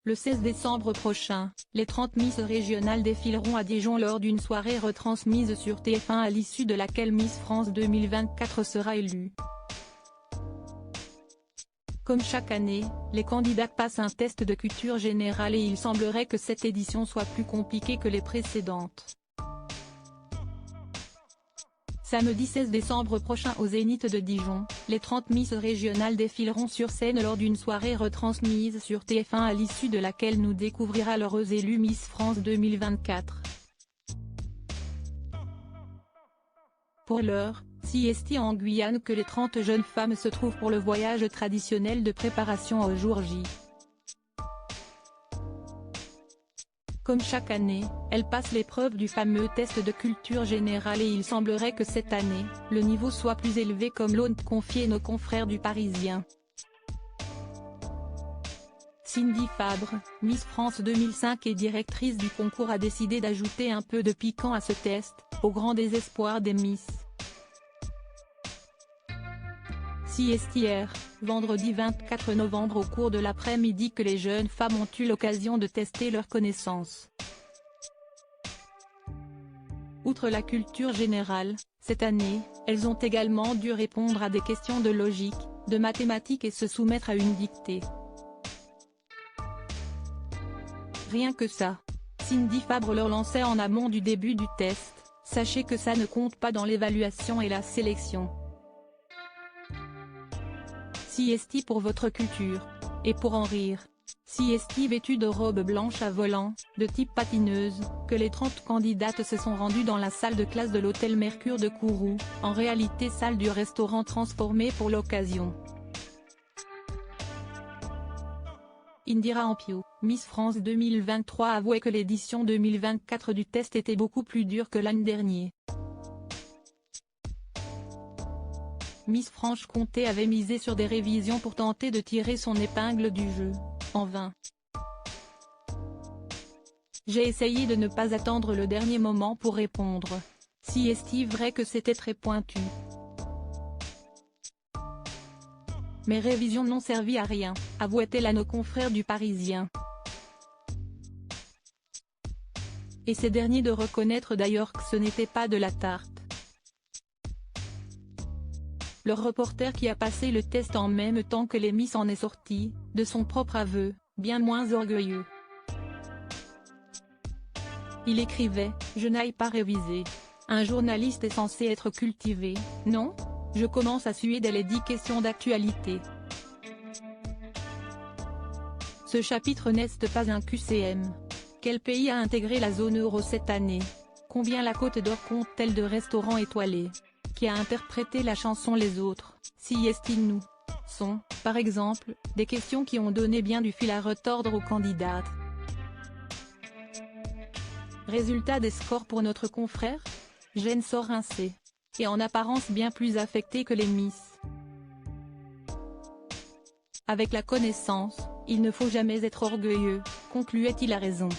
Le 16 décembre prochain, les 30 Miss régionales défileront à Dijon lors d'une soirée retransmise sur TF1 à l'issue de laquelle Miss France 2024 sera élue. Comme chaque année, les candidats passent un test de culture générale et il semblerait que cette édition soit plus compliquée que les précédentes. Samedi 16 décembre prochain au Zénith de Dijon, les 30 Miss régionales défileront sur scène lors d'une soirée retransmise sur TF1 à l'issue de laquelle nous découvrira l'heureuse élue Miss France 2024. Pour l'heure, c'est ici en Guyane que les 30 jeunes femmes se trouvent pour le voyage traditionnel de préparation au jour J. Comme chaque année, elles passent l'épreuve du fameux test de culture générale et il semblerait que cette année, le niveau soit plus élevé comme l'ont confié nos confrères du Parisien. Cindy Fabre, Miss France 2005 et directrice du concours a décidé d'ajouter un peu de piquant à ce test, au grand désespoir des Miss. C'est hier, vendredi 24 novembre au cours de l'après-midi que les jeunes femmes ont eu l'occasion de tester leurs connaissances. Outre la culture générale, cette année, elles ont également dû répondre à des questions de logique, de mathématiques et se soumettre à une dictée. Rien que ça. Cindy Fabre leur lançait en amont du début du test, sachez que ça ne compte pas dans l'évaluation et la sélection. Siesti pour votre culture. Et pour en rire. Siesti vêtue de robe blanche à volants, de type patineuse, que les 30 candidates se sont rendues dans la salle de classe de l'hôtel Mercure de Kourou, en réalité salle du restaurant transformée pour l'occasion. Indira Ampio, Miss France 2023 avouait que l'édition 2024 du test était beaucoup plus dure que l'année dernière. Miss Franche-Comté avait misé sur des révisions pour tenter de tirer son épingle du jeu, en vain. J'ai essayé de ne pas attendre le dernier moment pour répondre. Si est-il vrai que c'était très pointu. Mes révisions n'ont servi à rien, avouait-elle à nos confrères du Parisien. Et ces derniers de reconnaître d'ailleurs que ce n'était pas de la tarte. Le reporter qui a passé le test en même temps que les Miss en est sorti, de son propre aveu, bien moins orgueilleux. Il écrivait « Je n'aille pas réviser. Un journaliste est censé être cultivé, non ? Je commence à suer dès les 10 questions d'actualité. » Ce chapitre n'est pas un QCM. Quel pays a intégré la zone euro cette année? Combien la Côte d'Or compte-t-elle de restaurants étoilés? Qui a interprété la chanson Les Autres, si est-il nous? Sont, par exemple, des questions qui ont donné bien du fil à retordre aux candidates. Résultat des scores pour notre confrère? Jen sort rincée. Et en apparence bien plus affectée que les Miss. Avec la connaissance, il ne faut jamais être orgueilleux, concluait-il à raison.